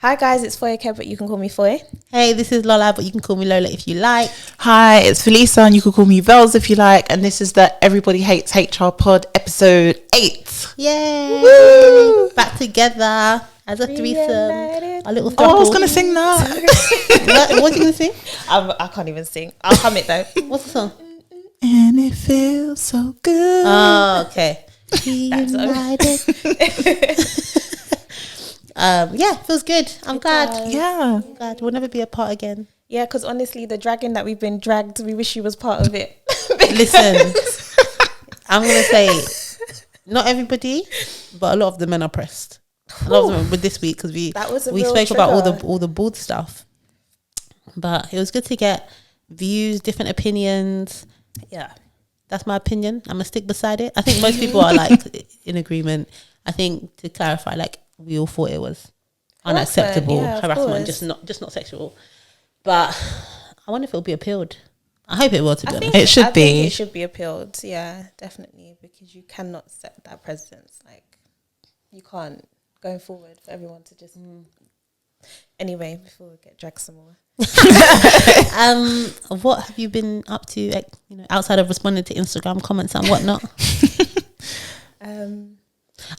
Hi guys, it's Foye, but you can call me Foye. Hey, this is Lola, but you can call me Lola if you like. Hi, it's Velisa, and you can call me Vels if you like. And this is the Everybody Hates HR pod, episode 8. Yay! Woo! Back together as a threesome. A little Oh, I was going to sing that. What are you going to sing? I can't even sing. I'll hum it though. What's the song? And it feels so good. Oh, okay. That's Yeah, feels good. I'm glad. Yeah. I'm glad. We'll never be apart again. Yeah, because honestly, the dragging that we've been dragged, we wish you was part of it. Listen, I'm going to say, not everybody, but a lot of the men are pressed. A lot of them with this week because we spoke about all the board stuff. But it was good to get views, different opinions. Yeah, that's my opinion. I'm gonna stick beside it. I think most people are like in agreement. I think to clarify, like we all thought it was unacceptable harassment, just not sexual. But I wonder if it'll be appealed. I hope it will. To be honest, it should be. Think it should be appealed. Yeah, definitely, because you cannot set that precedence. Like you can't going forward for everyone to just. Anyway, before we get dragged some more. What have you been up to? Outside of responding to Instagram comments and whatnot.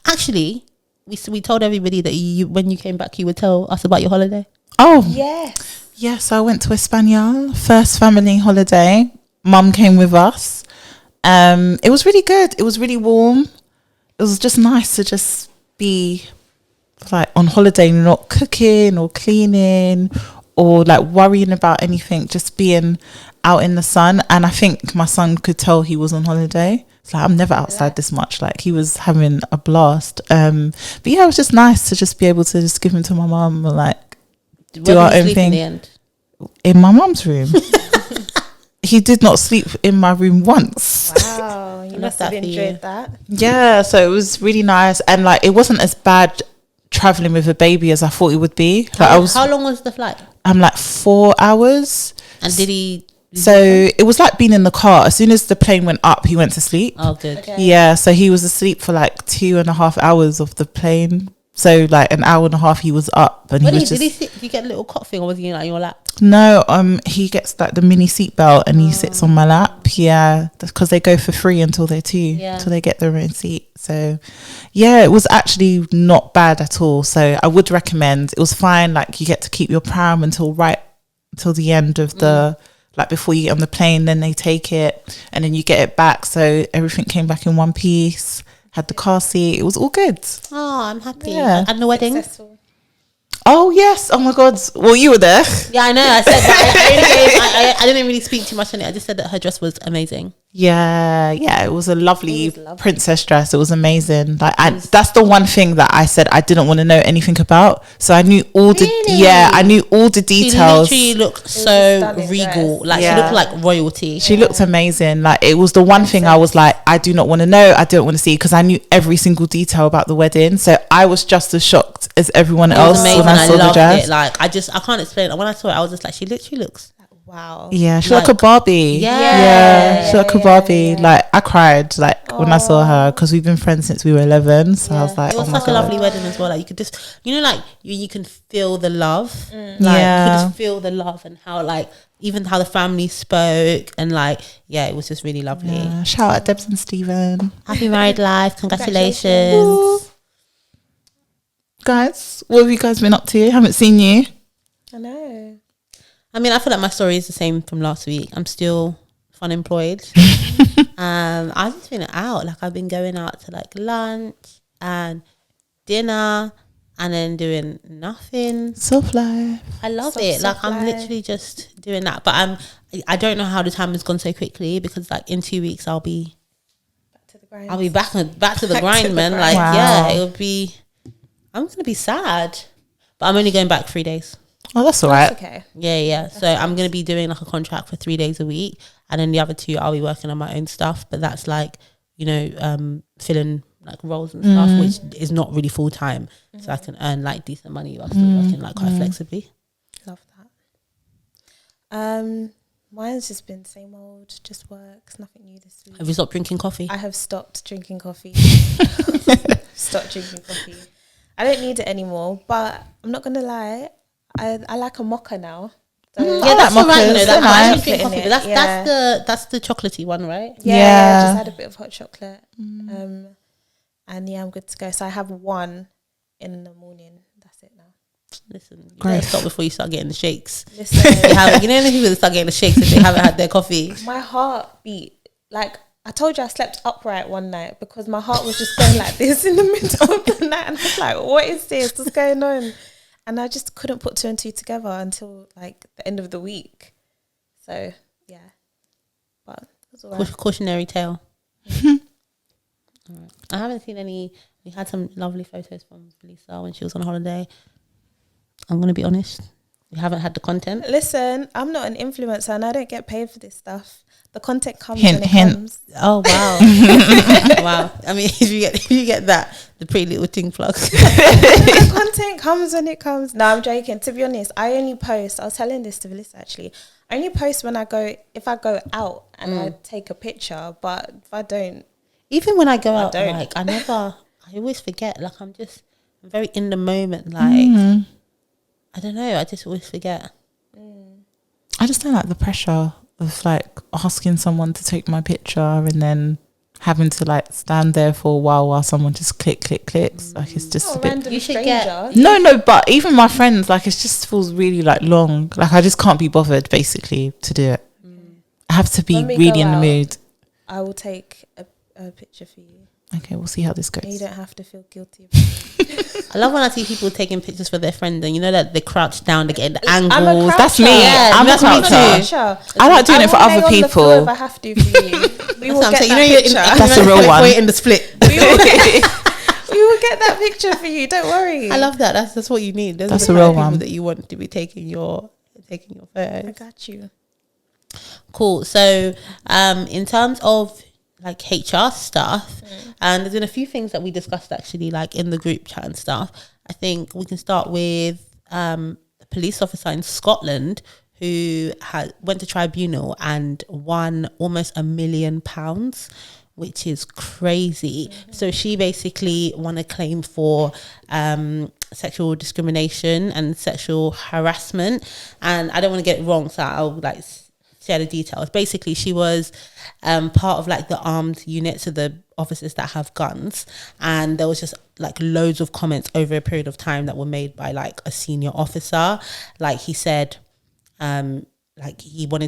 Actually, we told everybody that you when you came back, you would tell us about your holiday. Oh, yes. Yes, I went to España, first family holiday. Mum came with us. It was really good. It was really warm. It was just nice to just be like on holiday, not cooking or cleaning or like worrying about anything, just being out in the sun. And I think my son could tell he was on holiday. It's like, I'm never outside this much. Like he was having a blast. But yeah, it was just nice to just be able to just give him to my mum and like do our own thing. In my mum's room. He did not sleep in my room once. Wow, you must have enjoyed that. Yeah, so it was really nice. And like it wasn't as bad traveling with a baby as I thought it would be. Like how long was the flight? I'm like 4 hours. And did he? So it was like being in the car. As soon as the plane went up, he went to sleep. Oh, good. Okay. Yeah, so he was asleep for like 2.5 hours of the plane. So like an hour and a half he was up, and did he sit? Did you get a little cot thing, or was he like in your lap? No, he gets like the mini seatbelt and he sits on my lap. Yeah, because they go for free until they're 2, until they get their own seat. So yeah, it was actually not bad at all. So I would recommend. It was fine. Like you get to keep your pram until the end of the like before you get on the plane. Then they take it and then you get it back. So everything came back in one piece. Had the car seat. It was all good. Oh, I'm happy. Yeah. And the wedding? Successful. Oh yes! Oh my God! Well, you were there. Yeah, I know. I said that. I didn't really speak too much on it. I just said that her dress was amazing. Yeah, it was a lovely princess dress. It was amazing. Like, that's the one thing that I said I didn't want to know anything about. So I knew all the I knew all the details. She literally looked so regal. Dress. Like she looked like royalty. She looked amazing. Like it was the one thing I was like, I do not want to know. I don't want to see, because I knew every single detail about the wedding. So I was just as shocked as everyone else when I saw the dress. It. Like I can't explain it. When I saw it, I was just like, she literally looks. Wow. Yeah, she's like a Barbie. Yeah, she's like a Barbie. Like I cried like when I saw her, because we've been friends since we were 11. So I was like, it was such a lovely wedding as well. Like you could just, like you can feel the love. Like you could just feel the love, and how like even how the family spoke, and like it was just really lovely. Yeah. Shout out Debs and Stephen. Happy married life. Congratulations. Guys, what have you guys been up to? Haven't seen you. I know. I mean, I feel like my story is the same from last week. I'm still fun employed. I've just been out. Like I've been going out to like lunch and dinner, and then doing nothing. Soft life. I love it. Like I'm literally just doing that. But I don't know how the time has gone so quickly, because like in 2 weeks I'll be back to the grind. I'll be back to the grind, man. Like it'll be. I'm gonna be sad, but I'm only going back 3 days. Oh, that's all right. Okay. Yeah. So I'm going to be doing like a contract for 3 days a week. And then the other 2, I'll be working on my own stuff. But that's like, filling like roles and stuff, which is not really full time. So I can earn like decent money while still working like quite flexibly. Love that. Mine's just been same old, just works, nothing new this week. Have you stopped drinking coffee? I have stopped drinking coffee. Stopped drinking coffee. I don't need it anymore. But I'm not gonna lie, I like a mocha now. So Yeah, that's all right. mochas, That's they're coffee. That's the chocolatey one, right? Yeah. Just add a bit of hot chocolate. And yeah, I'm good to go. So I have one in the morning. That's it now. Listen, you gotta stop before you start getting the shakes. Listen, you know the people that start getting the shakes if they haven't had their coffee. My heart beat like I told you. I slept upright one night because my heart was just going like this in the middle of the night, and I was like, "What is this? What's going on?" And I just couldn't put two and two together until like the end of the week. So yeah, but it was all right. Cautionary tale. All right. I haven't seen any. We had some lovely photos from Velisa when she was on holiday. I'm going to be honest. We haven't had the content. Listen, I'm not an influencer and I don't get paid for this stuff. The content comes when it comes. Oh, wow. Wow. I mean, if you get that, the pretty little thing plug. The content comes when it comes. No, I'm joking. To be honest, I only post. I was telling this to Velisa actually. I only post when if I go out and I take a picture. But if I don't. Even when I go out, like, I always forget. Like, I'm very in the moment. Like, I don't know. I just always forget. I just don't like the pressure of like asking someone to take my picture and then having to like stand there for a while someone just clicks. Like it's just a bit. You should get no. But even my friends, like it just feels really like long. Like I just can't be bothered basically to do it. I have to be really in the mood. I will take a picture for you. Okay, we'll see how this goes. You don't have to feel guilty about it. I love when I see people taking pictures for their friend and you know that they crouch down to get the angles. That's me. Yeah, I'm a croucher. I like doing it for other people. If I have to for you. We will get that picture. That's a real one. In the split. We will get that picture for you. Don't worry. I love that. That's what you need. That's a real one that you want to be taking your photos. I got you. Cool. So, in terms of like HR stuff, and there's been a few things that we discussed actually, like in the group chat and stuff. I think we can start with a police officer in Scotland who went to tribunal and won almost £1 million, which is crazy. So she basically won a claim for sexual discrimination and sexual harassment. And I don't want to get it wrong, so I'll like share the details. Basically, she was part of like the armed units of the officers that have guns, and there was just like loads of comments over a period of time that were made by like a senior officer. Like he said, like he would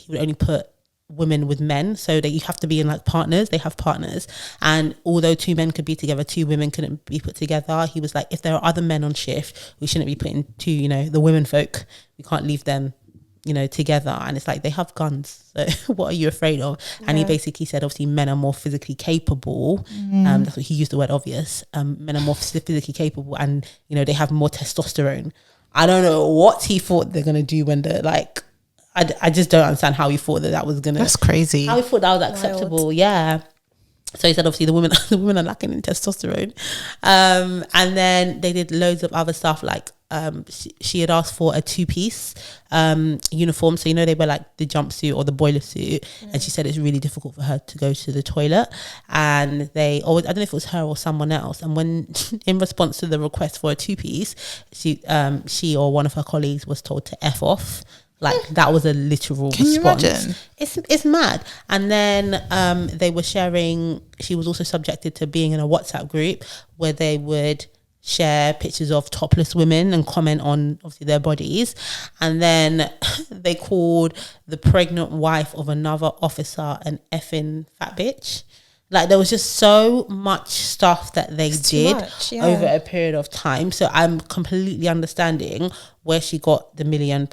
only put women with men, so that you have to be in like partners. They have partners, and although 2 men could be together, 2 women couldn't be put together. He was like, if there are other men on shift, we shouldn't be putting 2, the women folk, we can't leave them together. And it's like, they have guns, so what are you afraid of? And he basically said, obviously men are more physically capable. That's what he used, the word obvious. Men are more physically capable, and they have more testosterone. I don't know what he thought they're gonna do when they're like, I just don't understand how he thought that was gonna. That's crazy. How he thought that was acceptable. Wild. Yeah. So he said, obviously the women are lacking in testosterone. And then they did loads of other stuff, like she had asked for a 2-piece uniform. So they wear like the jumpsuit or the boiler suit, and she said it's really difficult for her to go to the toilet. And I don't know if it was her or someone else. And when in response to the request for a 2-piece, she or one of her colleagues was told to F off. Like that was a literal response. You imagine? It's mad. And then they were sharing. She was also subjected to being in a WhatsApp group where they would share pictures of topless women and comment on obviously their bodies. And then they called the pregnant wife of another officer an effing fat bitch. Like there was just so much stuff that they did over a period of time. So I'm completely understanding where she got the £1 million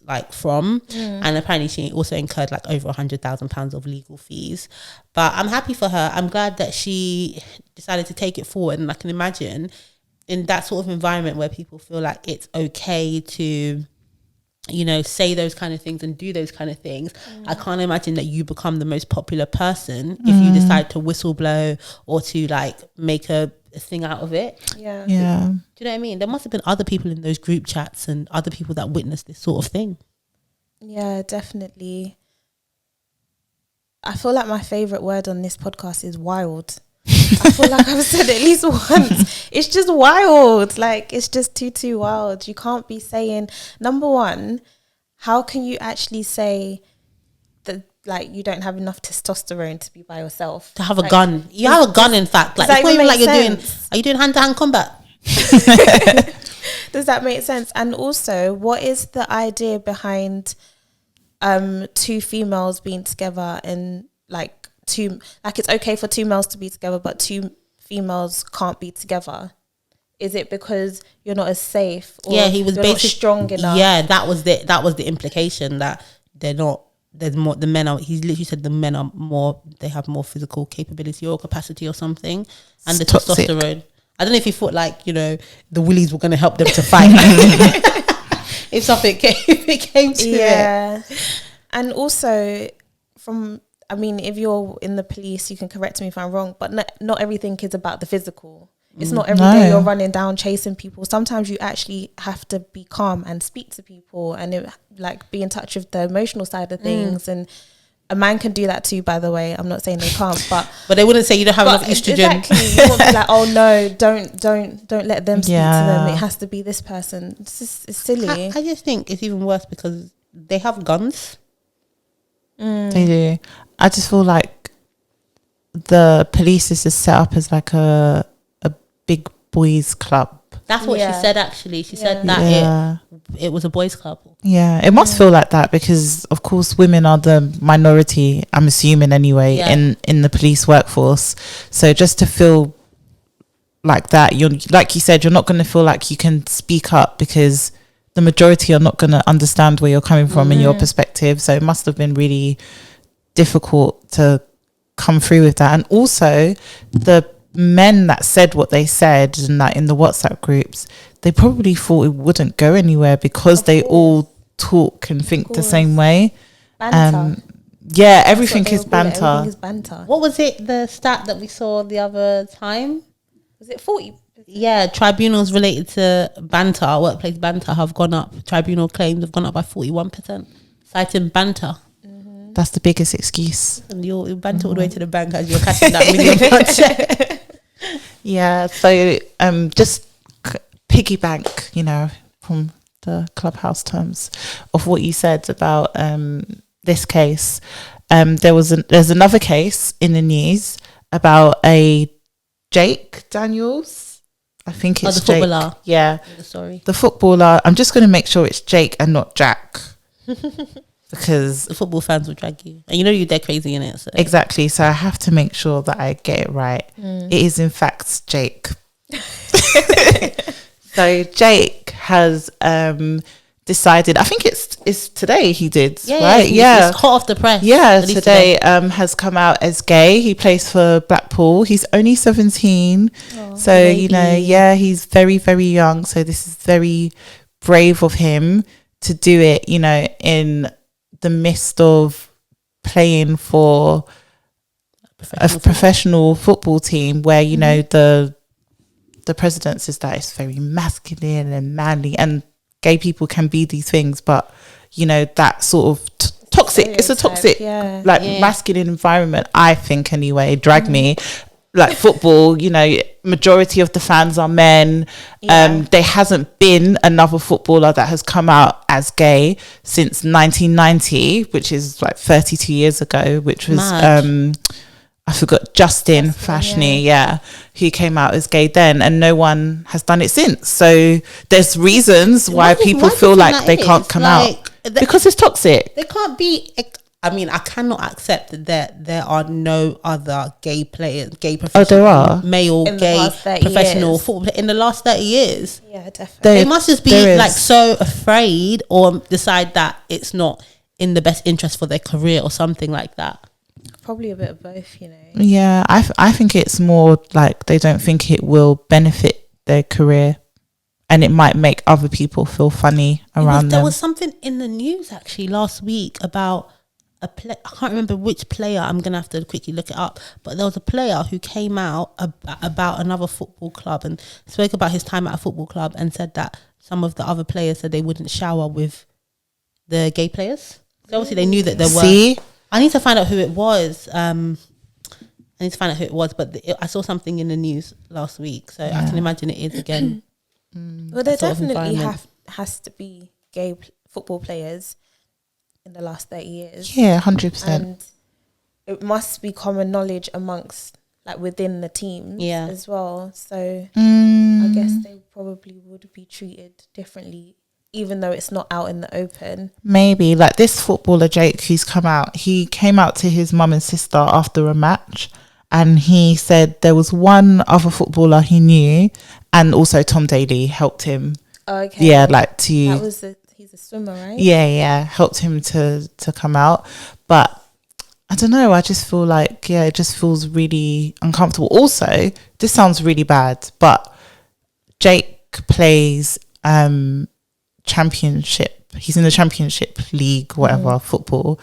like from. And apparently she also incurred like over £100,000 of legal fees. But I'm happy for her. I'm glad that she decided to take it forward. And I can imagine in that sort of environment where people feel like it's okay to say those kind of things and do those kind of things. I can't imagine that you become the most popular person if you decide to whistleblow or to like make a thing out of it. Yeah. Do you know what I mean? There must have been other people in those group chats and other people that witnessed this sort of thing. Yeah, definitely. I feel like my favorite word on this podcast is wild. I feel like I've said it at least once. It's just wild. Like, it's just too wild. You can't be saying, number one, how can you actually say that, like, you don't have enough testosterone to be by yourself? To have a gun. You have a gun, in fact. Like, it's not even like are you doing hand-to-hand combat? Does that make sense? And also, what is the idea behind two females being together and like it's okay for two males to be together but two females can't be together? Is it because you're not as safe, or he was basically not strong enough? Yeah, that was the implication, that they're not. There's more. The men are. He literally said the men are more. They have more physical capability or capacity or something, and the testosterone. I don't know if he thought, like, you know, the willies were going to help them to fight. If something came to it. And also, if you're in the police, you can correct me if I'm wrong, but not everything is about the physical. It's not every day you're running down chasing people. Sometimes you actually have to be calm and speak to people and be in touch with the emotional side of things. And a man can do that too, by the way. I'm not saying they can't, but they wouldn't say you don't have enough estrogen. Exactly. You won't be like, oh no, don't let them speak to them. It has to be this person. It's silly. I just think it's even worse because they have guns. They do. I just feel like the police is just set up as like a big boys club. That's what she said, actually. She said that it was a boys club. Yeah, it must feel like that because, of course, women are the minority, I'm assuming anyway, in the police workforce. So just to feel like that, like you said, you're not going to feel like you can speak up because the majority are not going to understand where you're coming from and your perspective. So it must have been really difficult to come through with that. And also the men that said what they said and that in the WhatsApp groups, they probably thought it wouldn't go anywhere because they all talk and think the same way. Banter. Everything is banter. Everything is banter. What was it, the stat that we saw the other time? Was it 40? Yeah, tribunals related to banter, workplace banter, have gone up. Tribunal claims have gone up by 41%, citing banter. That's the biggest excuse. And you'll banter all the way to the bank as you're cashing that £1 million check. Yeah, so just piggyback, from the Clubhouse terms of what you said about this case. There's another case in the news about a Jake Daniels. I think it's the footballer. Jake. Yeah, sorry, the footballer. I'm just going to make sure it's Jake and not Jack. Because the football fans will drag you, and they're crazy in it. So. Exactly. So I have to make sure that I get it right. It is in fact Jake. So Jake has decided. I think it's today. He did right. It's hot off the press. Yeah, today has come out as gay. He plays for Blackpool. He's only 17. So baby. He's very, very young. So this is very brave of him to do it. In the midst of playing for a professional football team where the president says that it's very masculine and manly, and gay people can be these things, but that sort of toxic, it's a toxic masculine environment, I think anyway. Drag me. Like football, majority of the fans are men. There hasn't been another footballer that has come out as gay since 1990, which is like 32 years ago, which was I forgot, Justin Fashni, who came out as gay then, and no one has done it since. So there's reasons why people feel like they can't come out because it's toxic. They can't be. I cannot accept that there are no other gay players, gay professional, there are male gay professional football in the last 30 years. Yeah, definitely. They must just be so afraid or decide that it's not in the best interest for their career or something like that. Probably a bit of both, Yeah, I think it's more like they don't think it will benefit their career. And it might make other people feel funny around them. There was something in the news actually last week about I can't remember which player. I'm gonna have to quickly look it up. But there was a player who came out about another football club and spoke about his time at a football club and said that some of the other players said they wouldn't shower with the gay players. So obviously they knew that there were. See, I need to find out who it was. I need to find out who it was, but I saw something in the news last week, so I can imagine it is again. Well, there definitely has to be gay football players in the last 30 years. Yeah, 100%. And it must be common knowledge amongst, like, within the teams as well. So I guess they probably would be treated differently, even though it's not out in the open. Maybe, like this footballer Jake who's come out, he came out to his mum and sister after a match, and he said there was one other footballer he knew, and also Tom Daley helped him. Okay. Yeah, like to... he's a swimmer, right? Yeah, helped him to come out. But I don't know, I just feel like, it just feels really uncomfortable. Also, this sounds really bad, but Jake plays championship. He's in the championship league, whatever, football.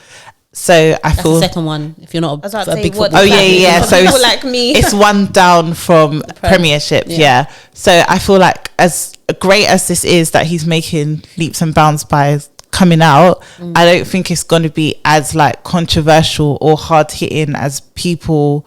So That's the second one. If you're not a big football fan. Yeah. So people like me, it's one down from Premiership. Yeah. So I feel like as great as this is that he's making leaps and bounds by coming out, I don't think it's going to be as like controversial or hard hitting as people,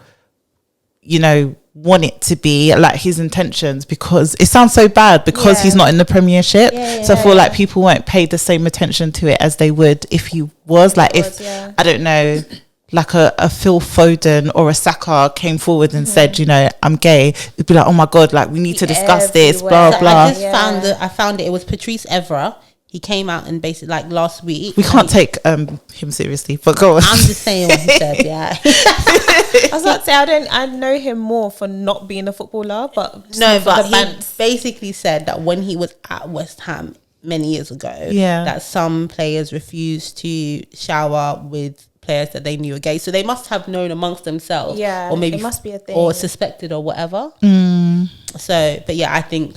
want it to be, like his intentions, because it sounds so bad because he's not in the Premiership. So I feel like people won't pay the same attention to it as they would if he was. Like I don't know, like a Phil Foden or a Saka came forward and said, I'm gay, it'd be like, oh my God, like we need to discuss this, blah, blah. I found it was Patrice Evra. He came out and basically, like, last week. We can't take him seriously, but go on. I'm just saying what he said, yeah. I was about to say, I know him more for not being a footballer, but he basically said that when he was at West Ham many years ago, that some players refused to shower with players that they knew were gay. So they must have known amongst themselves. Yeah, or maybe it must be a thing. Or suspected or whatever. So, but yeah, I think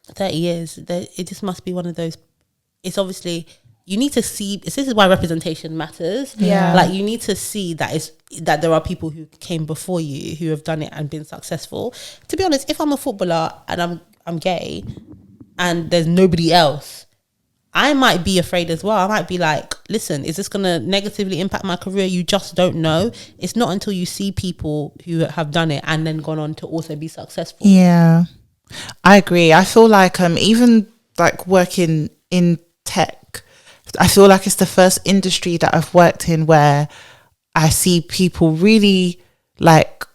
30 years, it just must be one of those. It's obviously, you need to see, this is why representation matters. Yeah. Like, you need to see that there are people who came before you who have done it and been successful. To be honest, if I'm a footballer and I'm gay and there's nobody else, I might be afraid as well. I might be like, listen, is this going to negatively impact my career? You just don't know. It's not until you see people who have done it and then gone on to also be successful. Yeah, I agree. I feel like even like working in tech, I feel like it's the first industry that I've worked in where I see people really like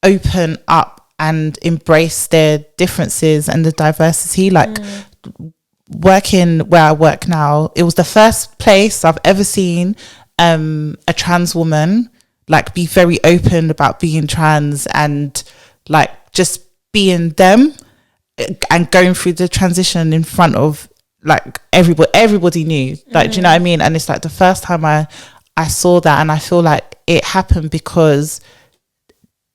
open up and embrace their differences and the diversity. Like working where I work now, it was the first place I've ever seen a trans woman like be very open about being trans and like just being them and going through the transition in front of like everybody knew, like, do you know what I mean? And it's like the first time I saw that, and I feel like it happened because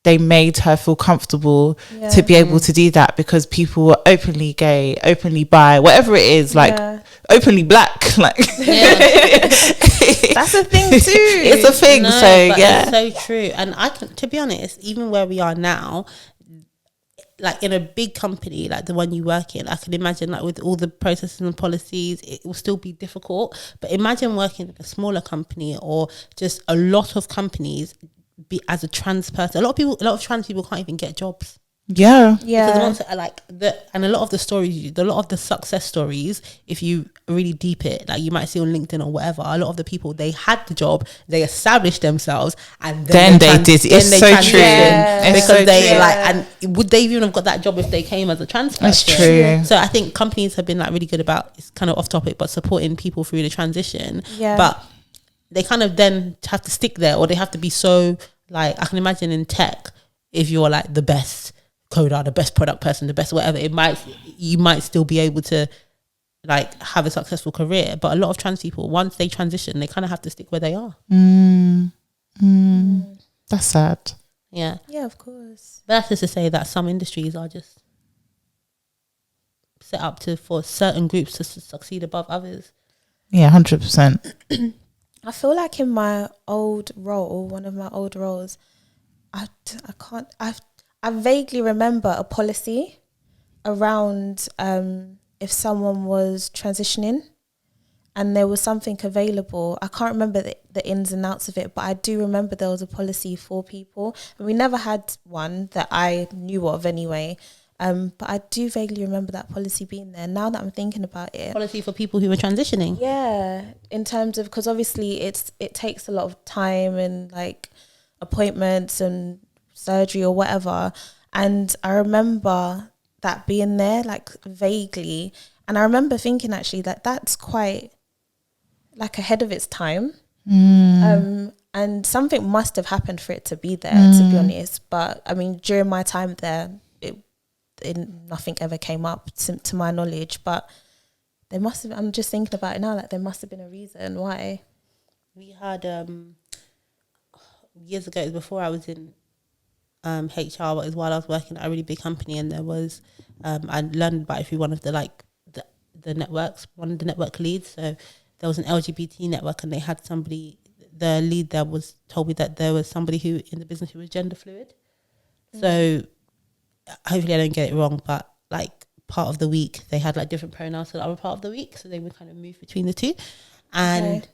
they made her feel comfortable to be able to do that, because people were openly gay, openly bi, whatever it is, like openly black, like that's a thing too. It's a thing. It's so true. And to be honest, even where we are now, like in a big company like the one you work in, I can imagine like with all the processes and policies, it will still be difficult. But imagine working in a smaller company or just a lot of companies. As a trans person, a lot of trans people can't even get jobs. Yeah. Because and a lot of the stories, a lot of the success stories, if you really deep it, like you might see on LinkedIn or whatever, a lot of the people, they had the job, they established themselves, and then they did. It's so true. Because and would they even have got that job if they came as a trans person? That's true. So I think companies have been like really good about, it's kind of off topic, but supporting people through the transition. Yeah. But they kind of then have to stick there, or they have to be so, like, I can imagine in tech, if you're like the best coder, the best product person, the best whatever, you might still be able to like have a successful career. But a lot of trans people, once they transition, they kind of have to stick where they are. That's sad. Yeah, of course. But that's just to say that some industries are just set up for certain groups to succeed above others. Yeah, 100%. I feel like in my old role, one of my old roles, I vaguely remember a policy around if someone was transitioning, and there was something available. I can't remember the ins and outs of it, but I do remember there was a policy for people, and we never had one that I knew of anyway. But I do vaguely remember that policy being there. Now that I'm thinking about it, policy for people who are transitioning. Yeah, in terms of, because obviously it takes a lot of time and like appointments and surgery or whatever. And I remember that being there, like vaguely. And I remember thinking actually that that's quite like ahead of its time. And something must have happened for it to be there, to be honest. But I mean, during my time there, nothing ever came up to my knowledge. But there must have, I'm just thinking about it now, like there must have been a reason why. We had years ago, it was before I was in HR, but it was while I was working at a really big company, and there was I learned about it through one of the networks, one of the network leads. So there was an LGBT network, and they had somebody, the lead there was told me that there was somebody who in the business who was gender fluid. So hopefully I don't get it wrong, but like part of the week they had like different pronouns to the other part of the week, so they would kind of move between the two. And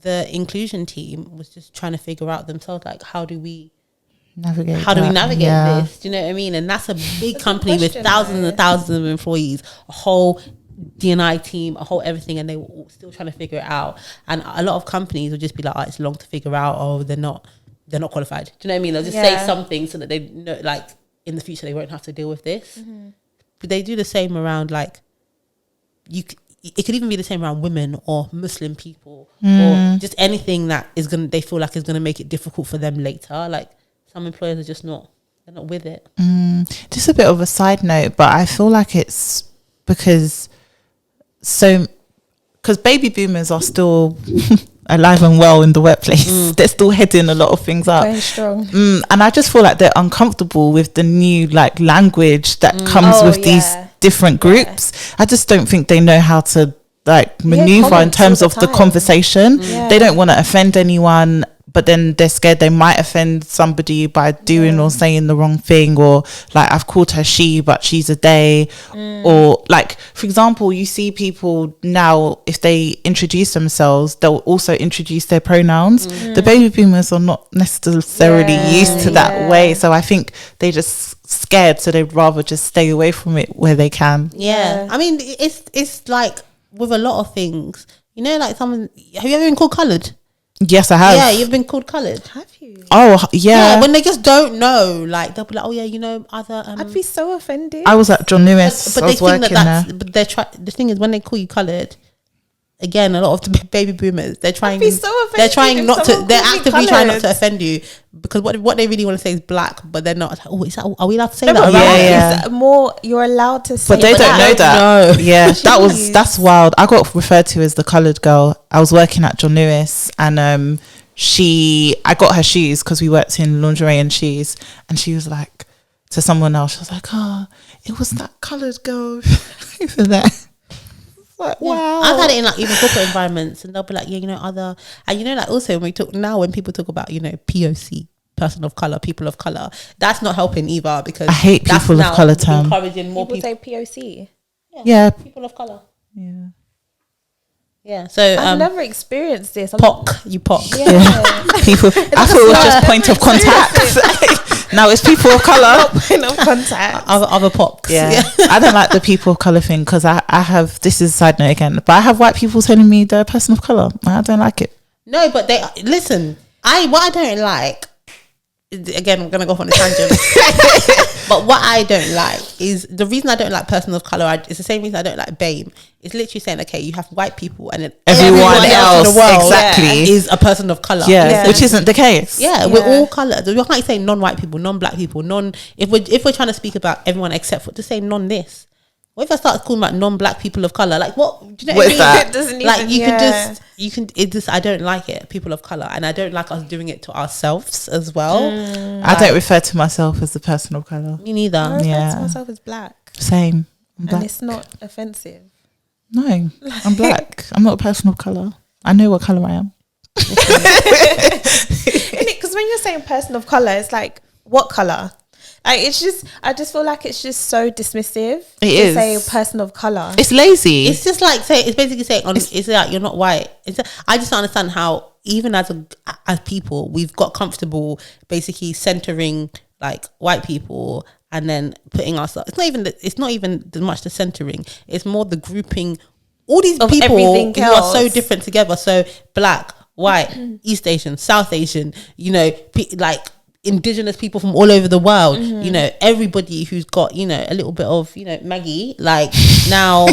the inclusion team was just trying to figure out themselves, like, how do we navigate this? Do you know what I mean? And that's a big company with thousands and thousands of employees, a whole D&I team, a whole everything, and they were all still trying to figure it out. And a lot of companies would just be like, oh, it's long to figure out, or they're not qualified. Do you know what I mean? They'll just say something so that they know, like, in the future they won't have to deal with this. But they do the same around, like, it could even be the same around women or Muslim people or just anything that they feel like is gonna make it difficult for them later. Like, some employers are just they're not with it. Just a bit of a side note, but I feel like it's because baby boomers are still alive and well in the workplace. They're still heading a lot of things up. Very strong. And I just feel like they're uncomfortable with the new like language that comes with these different groups. I just don't think they know how to like maneuver in terms of the conversation. They don't want to offend anyone, but then they're scared they might offend somebody by doing or saying the wrong thing, or like, I've called her she, but she's a they. Or like, for example, you see people now, if they introduce themselves, they'll also introduce their pronouns. The baby boomers are not necessarily used to that way, so I think they just scared, so they'd rather just stay away from it where they can. I mean, it's like with a lot of things, you know, like have you ever been called coloured? Yes, I have. Yeah, you've been called coloured. Have you? Oh, yeah. When they just don't know, like, they'll be like, oh yeah, you know, other. I'd be so offended. I was at John Lewis. But they think but the thing is, when they call you coloured, again, a lot of the baby boomers, they're trying. They're actively trying not to offend you, because what they really want to say is black, but they're not. Like, oh, are we allowed to say that? It's more, you're allowed to say, but they don't know that. No. Yeah, that's wild. I got referred to as the coloured girl. I was working at John Lewis, and I got her shoes because we worked in lingerie and shoes, and she was like to someone else, she was like, oh, it was that coloured girl over there. Like, wow. I've had it in like even corporate environments, and they'll be like, yeah, you know, other, and you know, like also when people talk about, you know, POC, person of color, people of color, that's not helping either, because I hate people of color term. Encouraging more people say POC. Yeah, people of color. Yeah. So I've never experienced this. POC, you POC. Yeah. People. I thought it was just point of contact. Now it's people of colour. Point of contact. Other POCs. Yeah. I don't like the people of colour thing, because I have, this is a side note again, but I have white people telling me they're a person of colour. I don't like it. No, but they listen. What I don't like, again, I'm gonna go off on a tangent. But what I don't like is, the reason I don't like person of colour, it's the same reason I don't like BAME. It's literally saying, okay, you have white people, and then everyone else in the world exactly is a person of colour. Yeah, which isn't the case. Yeah, we're all coloured. You can't say non-white people, non-black people, if we're trying to speak about everyone except for, to say non-this. What if I start calling about non-black people of colour? Like, what? Do you know what I mean? That? It doesn't like, even, I don't like it, people of colour, and I don't like us doing it to ourselves as well. I don't refer to myself as the person of colour. Me neither. I refer to myself as black. Same. I'm black. And it's not offensive. No, I'm black. I'm not a person of colour. I know what colour I am. Because when you're saying person of colour, it's like, what colour? Like, it's just, I just feel like it's just so dismissive. It is. Say a person of color. It's lazy. It's just like it's basically saying it's like you're not white. I just don't understand how even as people we've got comfortable basically centering like white people and then putting ourselves. It's not even much the centering. It's more the grouping all these of people who are so different together. So black, white, East Asian, South Asian. You know, like indigenous people from all over the world. You know, everybody who's got a little bit of Maggie. Like now.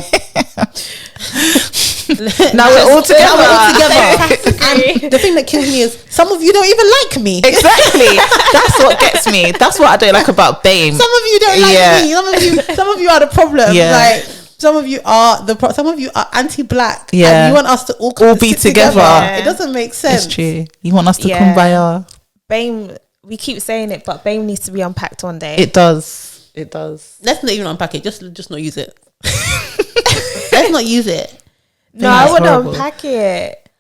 Now we're all together. And the thing that kills me is some of you don't even like me. Exactly. That's what gets me. That's what I don't like about BAME. Some of you don't like me. Some of you are the problem. Yeah. Like some of you are some of you are anti-black. Yeah. And you want us to all be together. Yeah. It doesn't make sense. It's true. You want us to kumbaya. BAME, we keep saying it, but BAME needs to be unpacked one day. It does. It does. Let's not even unpack it. Just not use it. Let's not use it. No, I want to unpack it.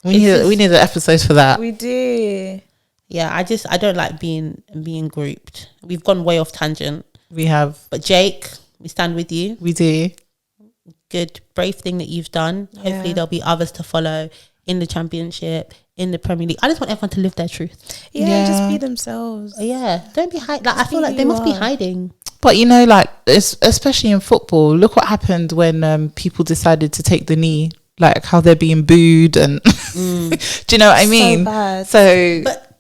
We need an episode for that. We do. Yeah, I don't like being grouped. We've gone way off tangent. We have. But Jake, we stand with you. We do. Good, brave thing that you've done. Yeah. Hopefully there'll be others to follow in the Championship, in the Premier League. I just want everyone to live their truth. Yeah. Just be themselves. Yeah, don't be hiding. Like I feel like they must be hiding. But like especially in football, look what happened when people decided to take the knee. Like how they're being booed and do you know what I mean? So bad. So, but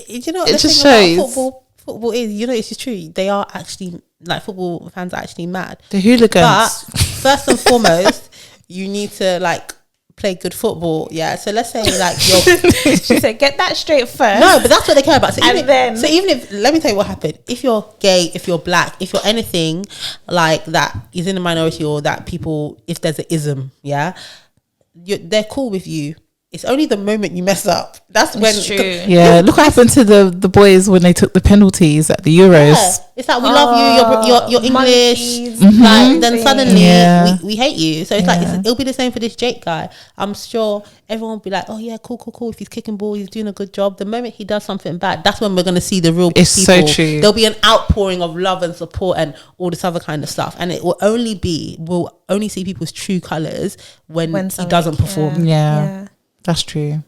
you know what it the just thing shows about football is. It's just true. They are actually like football fans are actually mad. The hooligans. But first and foremost, you need to like play good football. Yeah. So let's say like you're she said get that straight first. No, but that's what they care about. So then even if let me tell you what happened. If you're gay, if you're black, if you're anything like that is in the minority or that people, if there's an ism, they're cool with you. It's only the moment you mess up. That's when. It's true. Yeah, look what happened to the boys when they took the penalties at the Euros. Yeah. It's like we love you. You're English. Like then suddenly we hate you. So it's like it'll be the same for this Jake guy. I'm sure everyone will be like, oh yeah, cool. If he's kicking ball, he's doing a good job. The moment he does something bad, that's when we're gonna see the real people. So true. There'll be an outpouring of love and support and all this other kind of stuff, and we'll only see people's true colours when he doesn't perform. Yeah. That's true.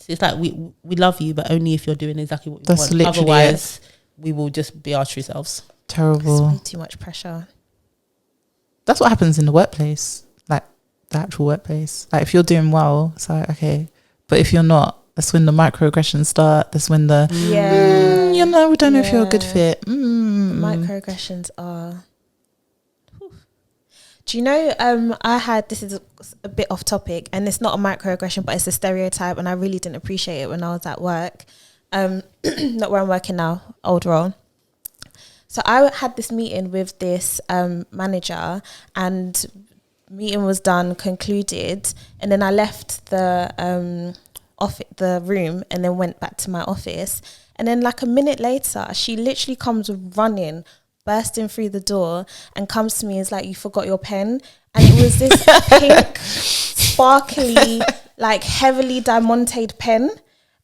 It's like we love you, but only if you're doing exactly what we That's want. Otherwise, we will just be our true selves. Terrible. It's too much pressure. That's what happens in the workplace, like the actual workplace. Like if you're doing well, it's like okay, but if you're not, that's when the microaggressions start. That's when the we don't know if you're a good fit. Microaggressions are. Do you know, this is a bit off topic and it's not a microaggression, but it's a stereotype and I really didn't appreciate it when I was at work. Not where I'm working now, old role. So I had this meeting with this manager and meeting was done, concluded, and then I left the room and then went back to my office. And then like a minute later, she literally comes running, bursting through the door and comes to me and is like, you forgot your pen. And it was this pink, sparkly, like heavily diamanted pen.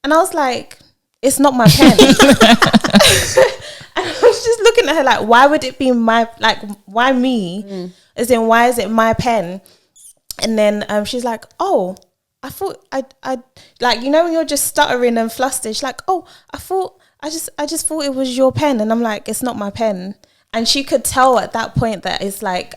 And I was like, it's not my pen. And I was just looking at her like, why would it be why me? As in, why is it my pen? And then she's like, oh, I thought I like, when you're just stuttering and flustered, she's like, oh, I just thought it was your pen. And I'm like, it's not my pen. And she could tell at that point that it's like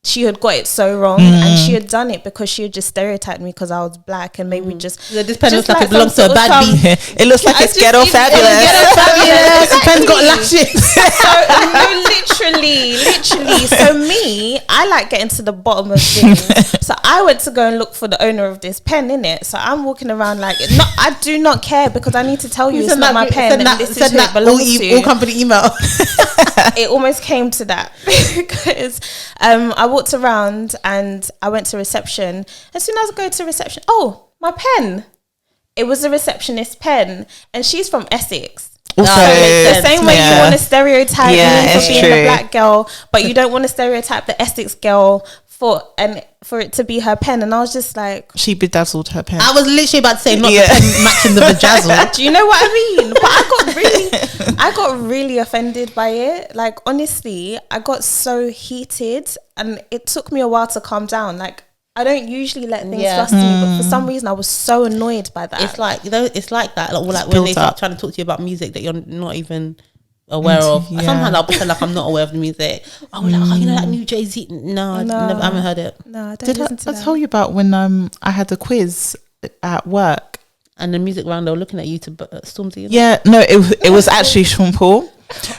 she had got it so wrong, and she had done it because she had just stereotyped me because I was black and maybe just. This pen looks like it belongs to a bad bee. It looks like it's ghetto fabulous. The pen's got lashes. So literally. So me, I like getting to the bottom of things. So I went to go and look for the owner of this pen, innit? So I'm walking around like, no, I do not care because I need to tell you it's not my pen and this is who it belongs to. All company email. It almost came to that because I walked around and I went to reception. As soon as I go to reception, oh, my pen. It was a receptionist's pen and she's from Essex. Also, so it's the same way you want to stereotype me for being true. a black girl, but you don't want to stereotype the Essex girl for it to be her pen, and I was just like, she bedazzled her pen. I was literally about to say not the pen matching the bedazzle. Do you know what I mean? But I got really offended by it. Like, honestly, I got so heated, and it took me a while to calm down. Like, I don't usually let things fluster me, but for some reason I was so annoyed by that. It's like, you know, it's like that. Like when they start trying to talk to you about music that you're not even aware of. Yeah. Sometimes I'll pretend like I'm not aware of the music. Oh, like, you know that new Jay-Z? No, I haven't heard it. No, I don't listen to that. I told you about when I had the quiz at work. And the music round, they were looking at you to Stormzy. Yeah, no, it was actually Sean Paul.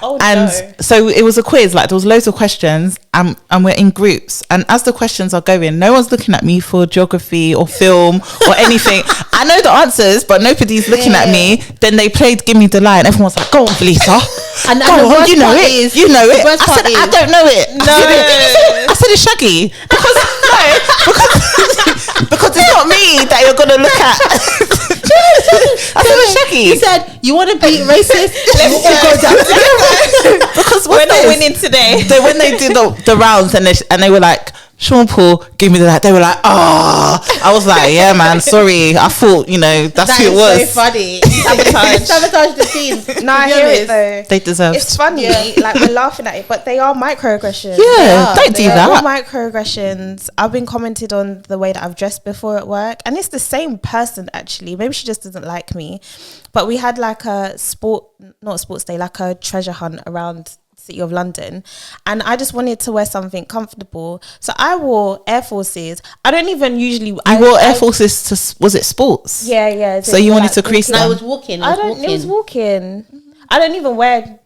Oh, and so it was a quiz, like there was loads of questions, and we're in groups, and as the questions are going, no one's looking at me for geography or film or anything. I know the answers, but nobody's looking at me. Then they played Give Me the Lie, and everyone's like, go on, Velisa. And go on, you know it. You know it. I said, I don't know it. No. I said it's Shaggy. Because it's not me that you're going to look at. I said it's Shaggy. He said, you want to be racist? Let's go down. Because we're not winning today. When they did the rounds and they were like, Sean Paul, give me that. They were like, I was like, yeah, man, sorry. I thought, that's who it was. So funny. Sabotage the scene. No, I hear it though. They deserve. It's funny, like we're laughing at it, but they are microaggressions. Yeah, don't do that. All microaggressions. I've been commented on the way that I've dressed before at work, and it's the same person actually. Maybe she just doesn't like me, but we had like a not a sports day, like a treasure hunt around City of London, and I just wanted to wear something comfortable, so I wore Air Forces. I don't even usually. You wore Air Forces to, was it sports? Yeah. So you wanted to crease them? No, it was walking. It was walking. I don't even wear.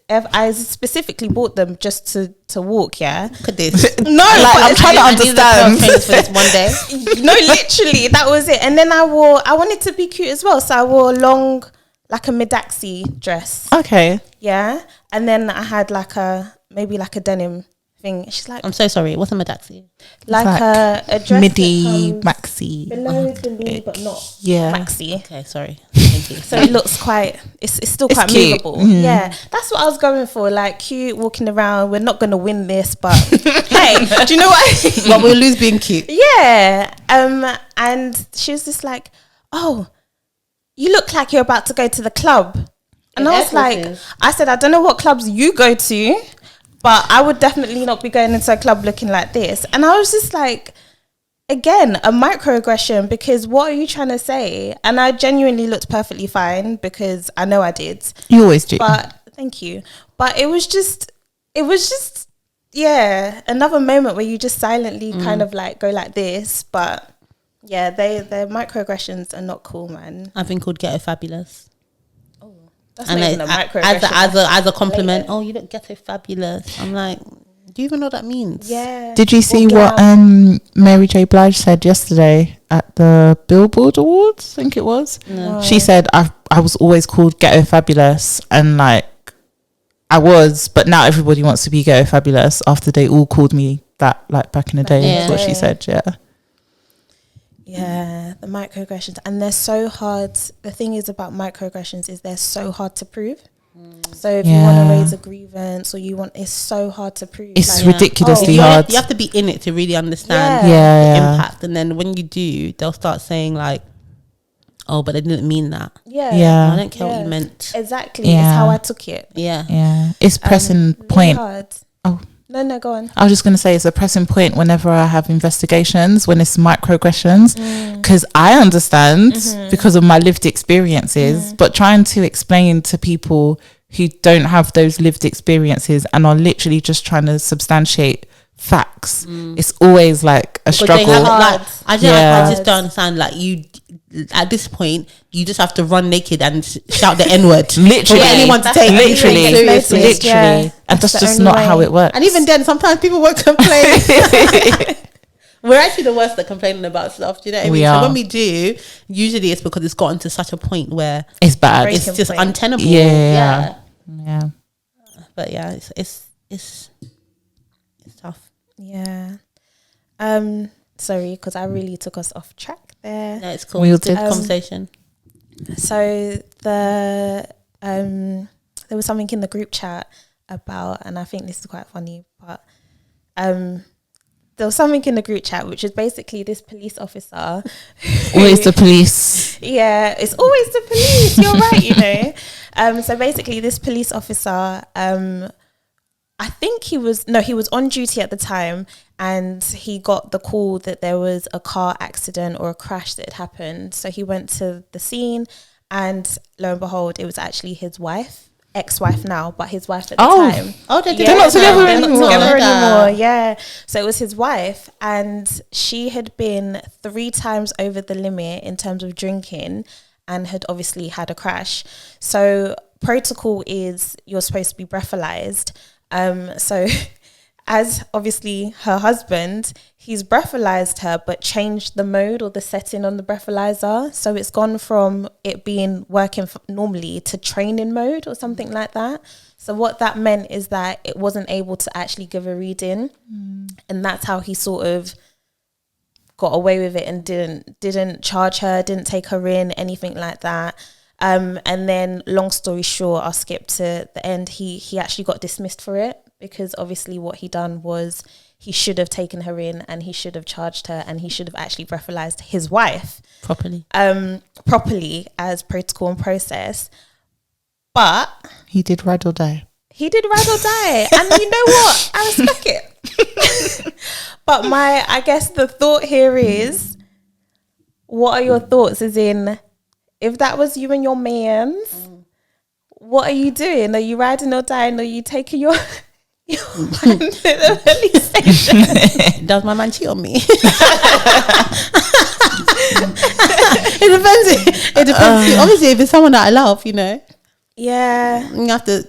I specifically bought them just to walk. Yeah. Look at this. No, like I'm trying to understand. For this one day. No, literally, that was it. And then I wanted to be cute as well, so I wore long, like a mid-axi dress. Okay. Yeah. And then I had maybe a denim thing. She's like, I'm so sorry. What's a mid-axi? Like a dress midi maxi. Below the knee, but not maxi. Okay, sorry. Thank you. So it looks quite, it's still quite cute. movable. Mm. Yeah. That's what I was going for. Like cute, walking around. We're not going to win this, but hey, do you know what? But we'll lose being cute. Yeah. And she was just like, oh, you look like you're about to go to the club. And I was like, I said, I don't know what clubs you go to, but I would definitely not be going into a club looking like this. And I was just like, again, a microaggression, because what are you trying to say? And I genuinely looked perfectly fine because I know I did. You always do. But thank you. But it was just, yeah, another moment where you just silently kind of like go like this. But yeah, their microaggressions are not cool, man. I've been called ghetto fabulous. That's not even a microaggression. As a compliment. Oh, you look ghetto fabulous. I'm like, do you even know what that means? Yeah. Did you see what Mary J. Blige said yesterday at the Billboard Awards? I think it was. No. She said, I was always called ghetto fabulous, and like I was, but now everybody wants to be ghetto fabulous after they all called me that like back in the day. That's what she said. Yeah, the microaggressions, and they're so hard. The thing is about microaggressions is they're so hard to prove. So if you want to raise a grievance or it's so hard to prove. It's like, ridiculously hard. You have to be in it to really understand the impact. And then when you do, they'll start saying like, oh, but they didn't mean that. Yeah. I don't care what you meant. Exactly. It's how I took it. Yeah. It's pressing point. Hard. Oh. No, go on. I was just going to say it's a pressing point whenever I have investigations, when it's microaggressions, because I understand because of my lived experiences, but trying to explain to people who don't have those lived experiences and are literally just trying to substantiate facts, it's always like a struggle. I just don't understand. Like you, at this point, you just have to run naked and shout the N-word. Literally, for anyone to take literally, and that's just not how it works. And even then, sometimes people won't complain. We're actually the worst at complaining about stuff. Do you know what I mean? So when we do, usually it's because it's gotten to such a point where it's bad. It's just untenable. Yeah. But yeah, it's tough. Yeah. Sorry, because I really took us off track there. No, it's cool. We did conversation. So there was something in the group chat about, and I think this is quite funny, but there was something in the group chat, which is basically this police officer. Always the police. Yeah, it's always the police. You're right, you know. So basically, this police officer, I think he was on duty at the time, and he got the call that there was a car accident or a crash that had happened. So he went to the scene, and lo and behold, it was actually his wife, ex-wife now, but his wife at the time. Oh, they're not together anymore. Yeah. So it was his wife, and she had been 3 times over the limit in terms of drinking, and had obviously had a crash. So protocol is you're supposed to be breathalyzed. So as obviously her husband, he's breathalyzed her, but changed the mode or the setting on the breathalyzer. So it's gone from it being working normally to training mode or something like that. So what that meant is that it wasn't able to actually give a reading. And that's how he sort of got away with it and didn't charge her, didn't take her in, anything like that. And then long story short, I'll skip to the end. He actually got dismissed for it, because obviously what he done was he should have taken her in, and he should have charged her, and he should have actually breathalyzed his wife properly as protocol and process. But he did ride or die. And you know what? I respect it. But I guess the thought here is, what are your thoughts? As in, if that was you and your mans, what are you doing? Are you riding or dying? Are you taking your man to the police station? Does my man cheat on me? It depends. Obviously, if it's someone that I love, you know. Yeah. You have to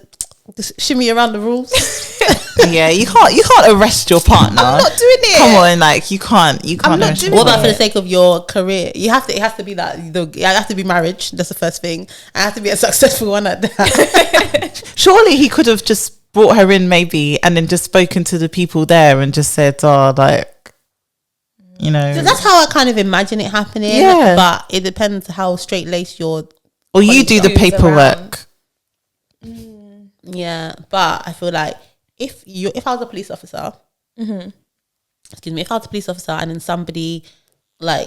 just shimmy around the rules. Yeah, you can't arrest your partner. I'm not doing it. Come on, like you can't arrest your partner. All that for the sake of your career. It has to be that. It has to be marriage. That's the first thing. It has to be a successful one at that. Surely he could have just brought her in, maybe, and then just spoken to the people there and just said, you know. So that's how I kind of imagine it happening. Yeah. But it depends how straight laced your. Or you do the paperwork. Yeah, but I feel like if I was a police officer, excuse me, if I was a police officer and then somebody came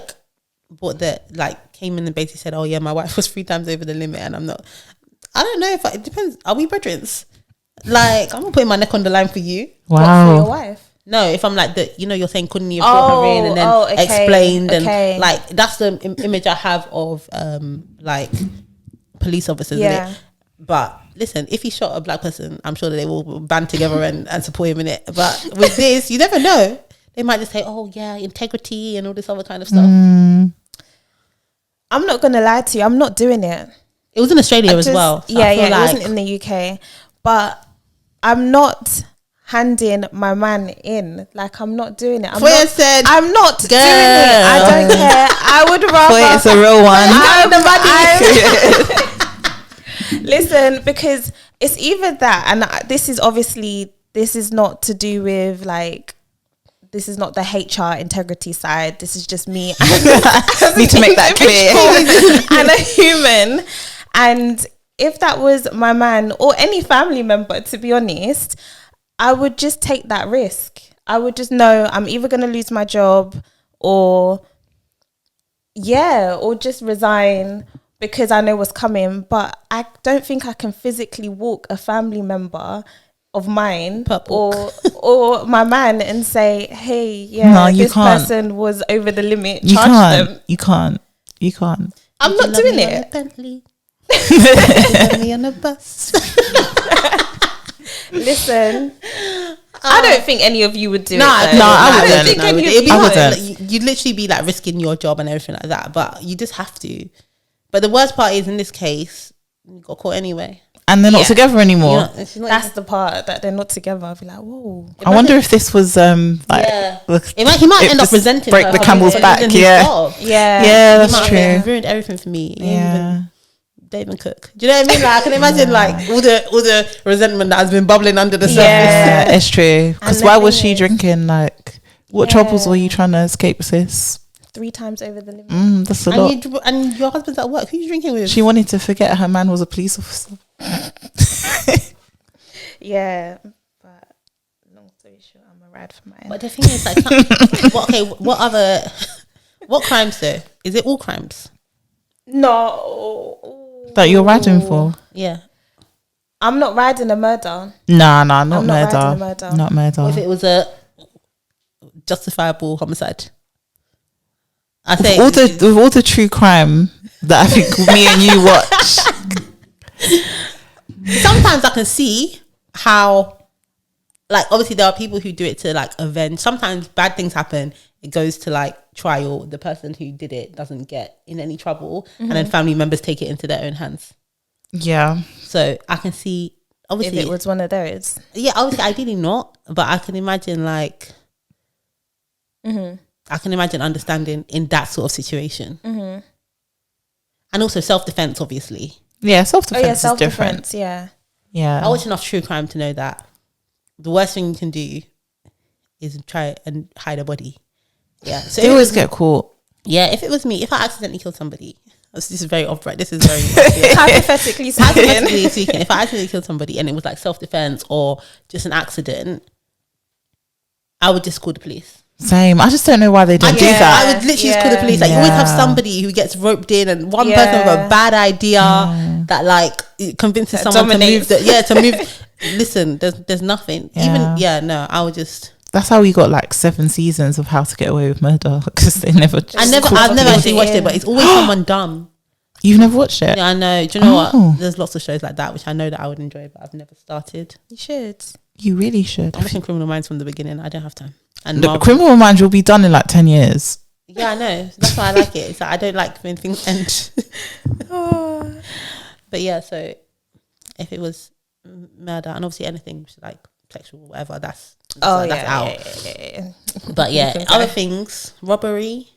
in and basically said, oh yeah, my wife was 3 times over the limit and I'm not, I don't know if it depends. Are we brethrens? Like, I'm not putting my neck on the line for you. Wow. What, for your wife? No, if I'm like you're saying couldn't you have brought her in and then explained and like that's the image I have of like police officers. Yeah. Isn't it? But listen, if he shot a black person, I'm sure that they will band together and support him in it. But with this, you never know. They might just say, oh yeah, integrity and all this other kind of stuff. I'm not going to lie to you. I'm not doing it. It was in Australia as well. So it wasn't in the UK. But I'm not handing my man in. Like, I'm not doing it. I'm not doing it. I don't care. I would rather. Foye, it's a real one. Listen, because it's either that, and this is not to do with like, this is not the HR integrity side. This is just me. Need to make that clear. And a human. And if that was my man or any family member, to be honest, I would just take that risk. I would just know I'm either going to lose my job or just resign, because I know what's coming. But I don't think I can physically walk a family member of mine or my man and say, hey, this person was over the limit. Charge them. You can't. I'm not doing it. Bentley. Love me on a bus. Listen, I don't think any of you would do it. I don't think any of you would. You'd literally be like risking your job and everything like that. But you just have to. But the worst part is, in this case, you got caught anyway. And they're not together anymore. That's the part, that they're not together. I'll be like, whoa. I wonder if this was he might end up resenting break the camel's back. Yeah, that's true. He ruined everything for me. Yeah. They even cook. Do you know what I mean? Like, I can imagine like all the resentment that has been bubbling under the surface. Yeah, it's true. Because why was she drinking? Like, what troubles were you trying to escape, sis? 3 times over the limit. That's a lot. And your husband's at work. Who are you drinking with? She wanted to forget her man was a police officer. Yeah, but long story short, I'm a ride for mine. But the thing is, like, what crimes though? Is it all crimes? No. That you're riding for? Yeah. I'm not riding a murder. Nah, not I'm murder. Not riding a murder. Not murder. What if it was a justifiable homicide? I With say all the true crime that I think me and you watch. Sometimes I can see how, like, obviously there are people who do it to like avenge. Sometimes bad things happen. It goes to like trial. The person who did it doesn't get in any trouble, and then family members take it into their own hands. Yeah. So I can see, obviously, if it was one of those. Yeah, obviously, ideally not, but I can imagine like, I can imagine understanding in that sort of situation, and also self-defense, obviously. Yeah, self-defense is different. Yeah. I watch enough true crime to know that the worst thing you can do is try and hide a body. Yeah, so they always get caught. Yeah, if it was me, if I accidentally killed somebody, this is very upright. This is very hypothetically speaking. If I accidentally killed somebody and it was like self-defense or just an accident, I would just call the police. Same. I just don't know why they don't do that. I would literally just call the police. Like you always have somebody who gets roped in, and one person with a bad idea that like convinces someone to move. To move. Listen, there's nothing. I would just. That's how we got like 7 seasons of How to Get Away with Murder, because they never. I've never actually watched it, but it's always someone dumb. You've never watched it? Yeah, I know. Do you know what? There's lots of shows like that which I know that I would enjoy, but I've never started. You should. You really should. I'm watching Criminal Minds from the beginning. I don't have time. And Criminal Minds will be done in like 10 years. Yeah, I know. That's why I like it. It's like I don't like when things end. But yeah, so if it was murder, and obviously anything like sexual, whatever, that's out. Yeah. But yeah, other things, robbery.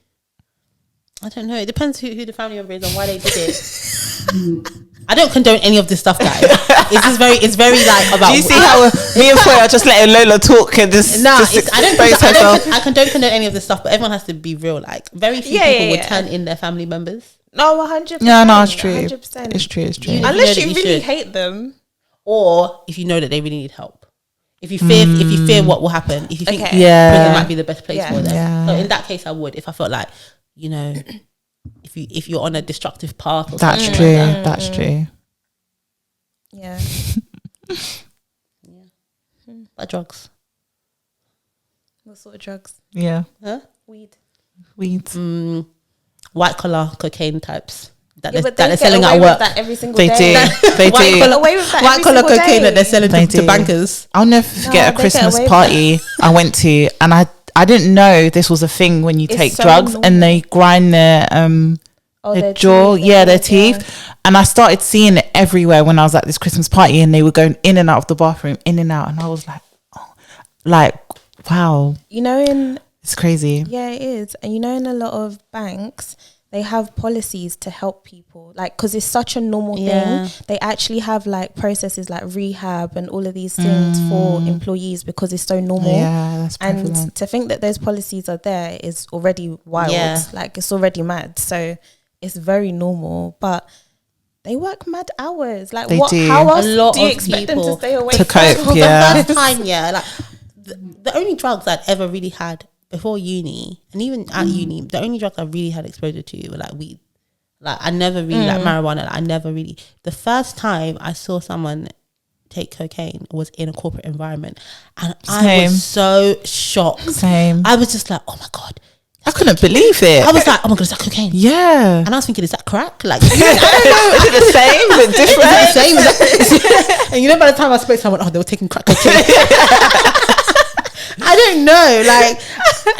I don't know. It depends who the family member is and why they did it. I don't condone any of this stuff, guys. It's very like about. Do you see how me and Foye are just letting Lola talk and just I don't condone any of this stuff, but everyone has to be real. Like very few people would turn in their family members. No, 100%. No, it's true. 100%. It's true. Unless you really hate them, or if you know that they really need help. If you fear what will happen, if you think prison might be the best place for them. So in that case, I would. If I felt like, you know, if you're on a destructive path or that's something true. like that. That's true. Yeah. Like drugs. What sort of drugs? Yeah. Huh? Weeds. White collar cocaine types that Yeah, they're selling at work. That every single They day. do. They do. Away with that White collar every single cocaine day. that they're selling to bankers. I'll never forget a Christmas party I went to, and I didn't know this was a thing when you take drugs and they grind their jaw, their teeth. And I started seeing it everywhere when I was at this Christmas party, and they were going in and out of the bathroom, in and out, and I was like, wow. You know, it's crazy. Yeah, it is. And you know, in a lot of banks, they have policies to help people, like, because it's such a normal thing. They actually have like processes like rehab and all of these things for employees because it's so normal. Yeah, that's prevalent. And to think that those policies are there is already wild. Like, it's already mad. So it's very normal, but they work mad hours. Like, they do. How else do you expect them to stay awake to cope? Yeah, the first time, like the only drugs I'd ever really had before uni, and even at uni, the only drugs I really had exposure to were like weed. Like I never really like marijuana. Like, I never really. The first time I saw someone take cocaine was in a corporate environment, and I was so shocked. I was just like, oh my god. I couldn't believe it. I was like, oh my god, is that cocaine? Yeah. And I was thinking, is that crack? Like, I don't know. Is it the same? Is it different? Is it the same? And you know, by the time I spoke to someone, they were taking crack cocaine. I don't know. Like,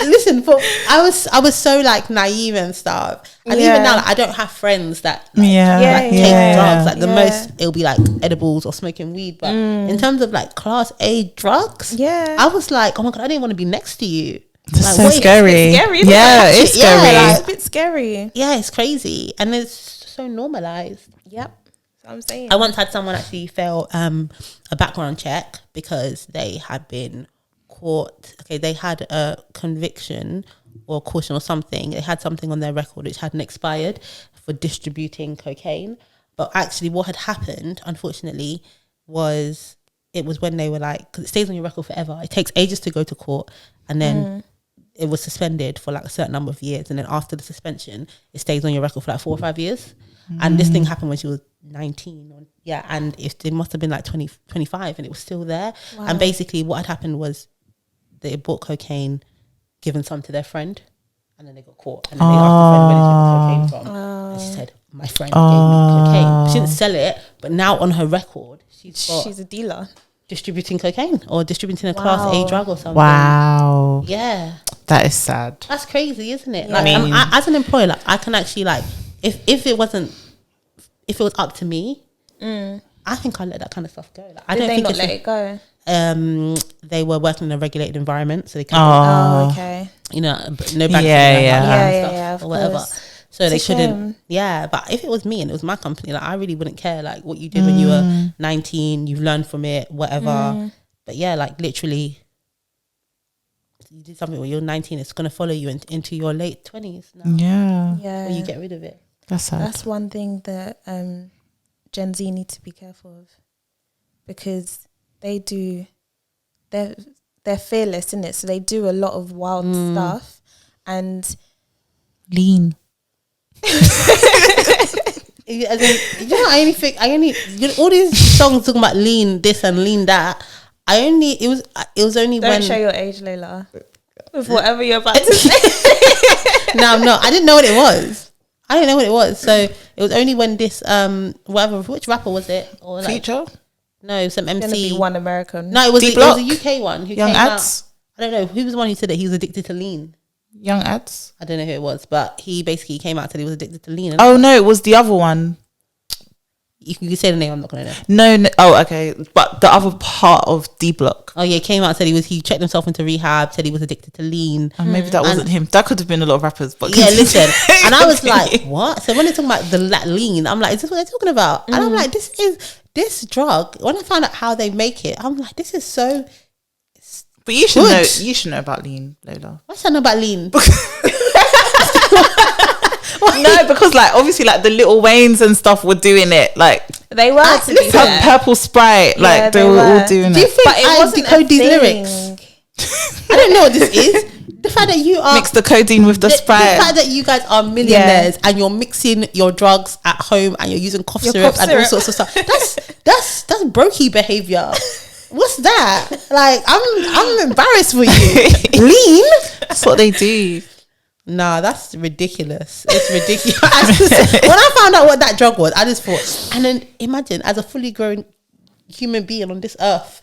listen, but I was so like naive and stuff. And even now, like, I don't have friends that take drugs. Like the most, it'll be like edibles or smoking weed. But in terms of like class A drugs, I was like, oh my god, I didn't want to be next to you. That's like, so scary. It's scary. It's a bit scary. Yeah, it's crazy, and it's so normalized. Yep, that's what I'm saying. I once had someone actually fail a background check because they had been caught. Okay, they had a conviction or caution or something. They had something on their record which hadn't expired for distributing cocaine, but actually, what had happened, unfortunately, was it was when they were like, because it stays on your record forever. It takes ages to go to court, and then it was suspended for like a certain number of years, and then after the suspension, it stays on your record for like 4 or 5 years. And this thing happened when she was 19, and if it must have been like 20, 25, and it was still there. Wow. And basically, what had happened was they bought cocaine, given some to their friend, and then they got caught. And then they asked the friend, where did you get the cocaine from? And she said, my friend gave me cocaine. She didn't sell it, but now on her record, she's a dealer distributing cocaine or distributing a class A drug or something. Wow. Yeah. That is sad. That's crazy, isn't it? Yeah. Like, I, as an employer, like, I can actually, like, if it was up to me, I think I'd let that kind of stuff go. Like, I don't think let it go. They were working in a regulated environment, so they couldn't. Oh, okay. You know, no banks, yeah, or whatever. Course. So they couldn't. Yeah, but if it was me and it was my company, like, I really wouldn't care, like, what you did when you were 19. You've learned from it, whatever. But yeah, like, literally, you did something when you're 19. It's gonna follow you into your late 20s now. Yeah. Or you get rid of it. That's sad. That's one thing that Gen Z need to be careful of, because they're fearless, innit? So they do a lot of wild stuff and lean. You know, all these songs talking about lean this and lean that. It was only Don't when. show your age, Lola. With whatever you're about to say. No, I didn't know what it was. So it was only when this which rapper was it? Or like, Future? No, some MC. It's gonna be one American. No, it was a UK one. Who Young came Ads? Out. I don't know who was the one who said that he was addicted to lean. Young Ads? I don't know who it was, but he basically came out and said he was addicted to lean. Oh no, it was the other one. You can say the name. I'm not gonna know. No. Oh, okay. But the other part of D Block. Oh yeah, came out and said he checked himself into rehab. Said he was addicted to lean. Maybe that wasn't him. That could have been a lot of rappers. But yeah, listen. And I was like, what? So when they're talking about the lean, I'm like, is this what they're talking about? And I'm like, this drug. When I found out how they make it, I'm like, this is so. But you should know. You should know about lean, Lola. What's that know about lean? No, because like obviously like the Little Waynes and stuff were doing it. Like they were Purple Sprite. Like they were all doing it. Do you think I decode these lyrics? I don't know what this is. The fact that you are mix the codeine with the Sprite. The fact that you guys are millionaires and you're mixing your drugs at home and you're using cough syrup and all sorts of stuff. That's brokey behavior. What's that? Like I'm embarrassed for you. Lean? That's what they do. Nah, that's ridiculous. It's ridiculous. When I found out what that drug was, I just thought, and then imagine as a fully grown human being on this earth,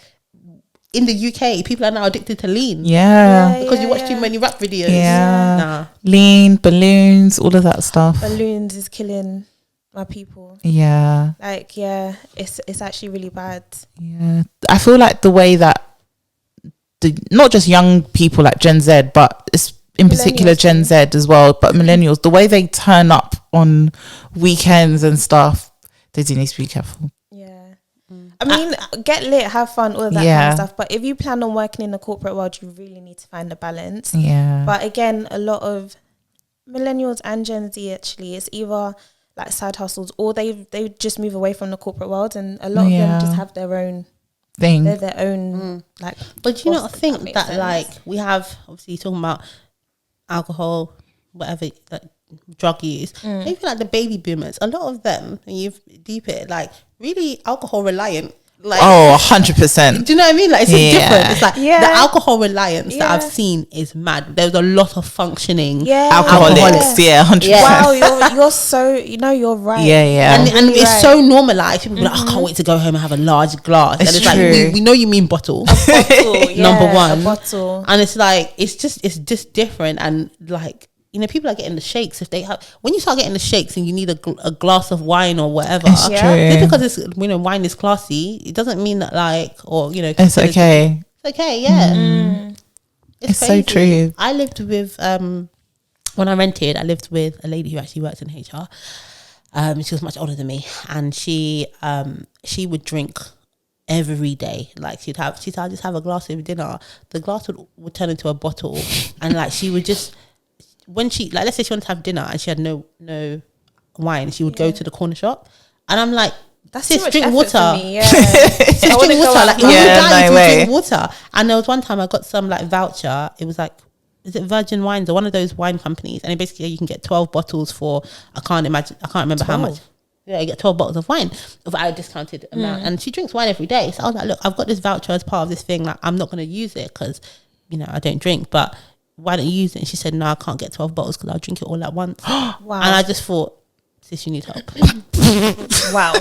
in the UK, people are now addicted to lean. Because you watch too many rap videos. Nah. Lean, balloons, all of that stuff. Balloons is killing my people. Yeah. Like, yeah, it's actually really bad. Yeah. I feel like the way that not just young people like Gen Z, but it's in particular Gen Z as well, but millennials, the way they turn up on weekends and stuff, they do need to be careful. Yeah. I mean, get lit, have fun, all of that kind of stuff. But if you plan on working in the corporate world, you really need to find a balance. Yeah. But again, a lot of millennials and Gen Z actually, it's either like side hustles or they just move away from the corporate world, and a lot of them just have their own thing. They're their own like. But do you not think that like we have obviously talking about alcohol, whatever, like drug use, maybe like the baby boomers, a lot of them, and you've deep it, like really alcohol reliant. Like, 100%. Do you know what I mean? Like it's just different. It's like the alcohol reliance that I've seen is mad. There's a lot of functioning alcoholics. 100%. Wow, you're so you're right. And it's so normalized. People be like, I can't wait to go home and have a large glass. It's and it's true. like we know you mean bottle. Number one. A bottle. And it's like it's just different, and like, you know, people are getting the shakes if they have. When you start getting the shakes and you need a glass of wine or whatever, it's true. Just because it's, you know, wine is classy, it doesn't mean that like, or you know, it's okay. It's okay, yeah. It's so true. I lived with when I rented, I lived with a lady who actually worked in HR. She was much older than me, and she would drink every day. Like she'd just have a glass with dinner. The glass would turn into a bottle, and like she would just. When she, let's say she wanted to have dinner and she had no wine, she would go to the corner shop, and I'm like, That's too much drink effort water. for me. Yeah, Drink water. Like, no way. Drink water. And there was one time I got some like voucher. It was like, is it Virgin Wines or one of those wine companies? And basically you can get 12 bottles for, I can't remember 12. How much. Yeah, you get 12 bottles of wine at a discounted amount. And she drinks wine every day. So I was like, look, I've got this voucher as part of this thing. Like, I'm not going to use it because, you know, I don't drink. But why don't you use it? And she said, no, I can't get 12 bottles because I'll drink it all at once. Wow. And I just thought, sis, you need help. Wow.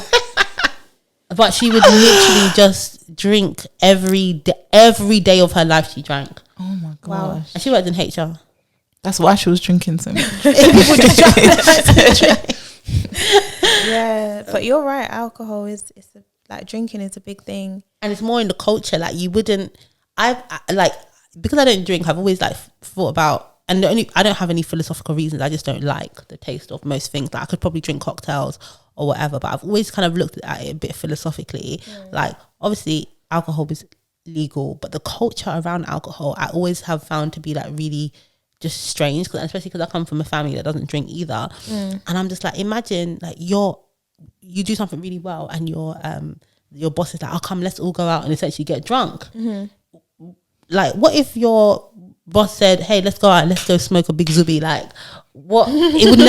But she would literally just drink every day of her life. She drank. Oh my gosh. Wow. And she worked in HR. That's why she was drinking so much. People just drank. Yeah, but you're right. Alcohol like drinking is a big thing, and it's more in the culture. Like you wouldn't. I like, because I don't drink. I've always like thought about, and I don't have any philosophical reasons. I just don't like the taste of most things. Like I could probably drink cocktails or whatever, but I've always kind of looked at it a bit philosophically. Like obviously alcohol is legal, but the culture around alcohol I always have found to be like really just strange, especially because I come from a family that doesn't drink either. And I'm just like, imagine like you do something really well and your boss is like, oh come, let's all go out and essentially get drunk. Like what if your boss said, hey, let's go out, let's go smoke a big zubi? Like what? It would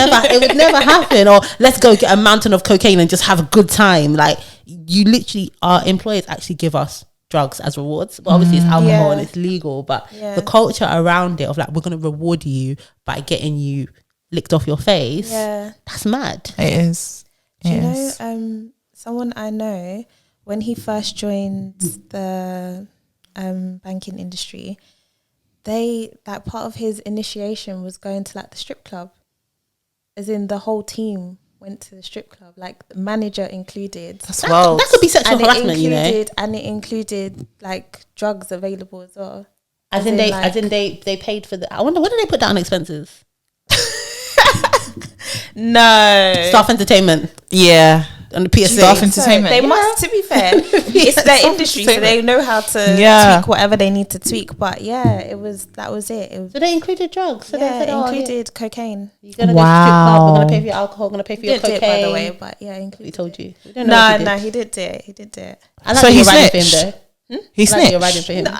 never happen. Or let's go get a mountain of cocaine and just have a good time. Like you literally, our employers actually give us drugs as rewards, but obviously it's alcohol and it's legal, but the culture around it of like, we're going to reward you by getting you licked off your face, that's mad. It is. Do you know someone I know, when he first joined the banking industry, that part of his initiation was going to like the strip club, as in the whole team went to the strip club, like the manager included. That could be sexual harassment, you know. And it included like drugs available as well. As in they paid for the. I wonder, what did they put down expenses? No, staff entertainment. Yeah, on the PSA. Staff entertainment. They must, to be fair, it's their industry, so they know how to tweak whatever they need to tweak. But that was it. So they included drugs. So they said, included cocaine. You're gonna go to strip club. We're gonna pay for your alcohol. We're gonna pay for your cocaine. Did it, by the way, but included. He told you. No, he did do it. I like so you're riding for him though. He snitched. You're riding for him. No,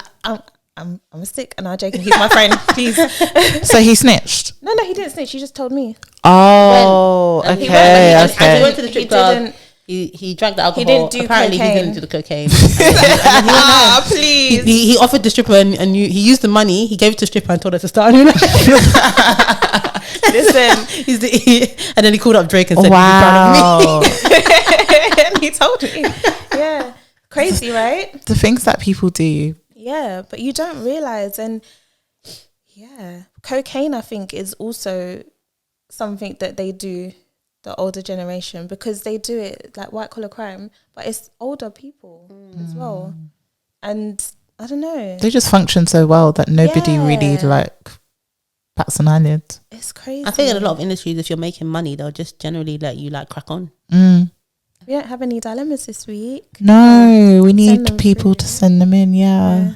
I'm a stick. And I'm joking. He's my friend. Please. So he snitched. No, he didn't snitch. He just told me. Oh, okay. He went to the strip club. He drank the alcohol. He didn't do Apparently, cocaine. he didn't do the cocaine. Please. He offered the stripper and he used the money. He gave it to the stripper and told her to start a new life. Listen, and then he called up Drake and said, "Wow." He's proud of me. And he told me, yeah, crazy, right? The things that people do. Yeah, but you don't realize, and cocaine, I think, is also something that they do, the older generation, because they do it like white collar crime, but it's older people as well. And I don't know, they just function so well that nobody really like pats an eyelid. It's crazy. I think in a lot of industries, if you're making money, they'll just generally let you like crack on. We don't have any dilemmas this week. No, we need people to send them in. Yeah.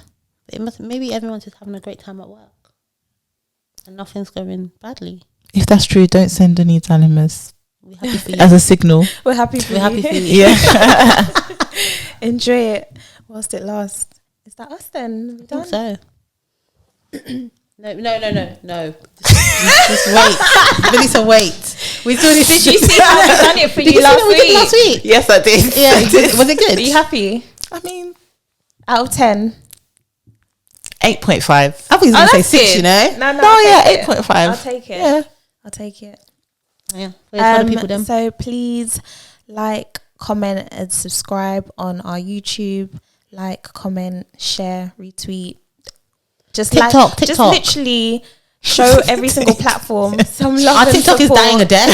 Maybe everyone's just having a great time at work and nothing's going badly. If that's true, don't send any dilemmas. We're happy for you. As a signal. We're happy for you. Yeah. Enjoy it whilst it lasts. Is that us then? I think so. No. Just wait. Velisa, wait. We still need to. Did you see how I done it for you last week? Yes, I did. Yeah, was it good? Are you happy? I mean, out of 10. 8.5. I thought you were going to say 6, you know? No, yeah, 8.5. I'll take it. Yeah. I'll take it. Yeah. People so please like, comment and subscribe on our YouTube. Like, comment, share, retweet. Just TikTok. just literally show every single platform some love. Our TikTok is dying a death.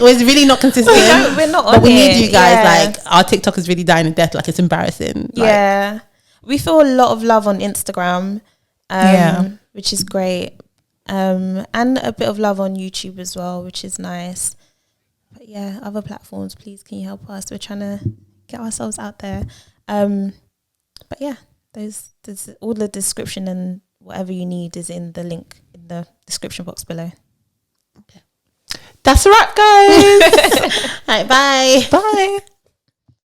We're really not consistent. We're not on but we it. need you guys. Like, our TikTok is really dying a death. Like, it's embarrassing. Yeah. We feel a lot of love on Instagram, which is great. And a bit of love on YouTube as well, which is nice. But yeah, other platforms, please, can you help us? We're trying to get ourselves out there. But yeah, there's all the description and whatever you need is in the link in the description box below. Okay. That's a wrap, guys. All right, bye. Bye.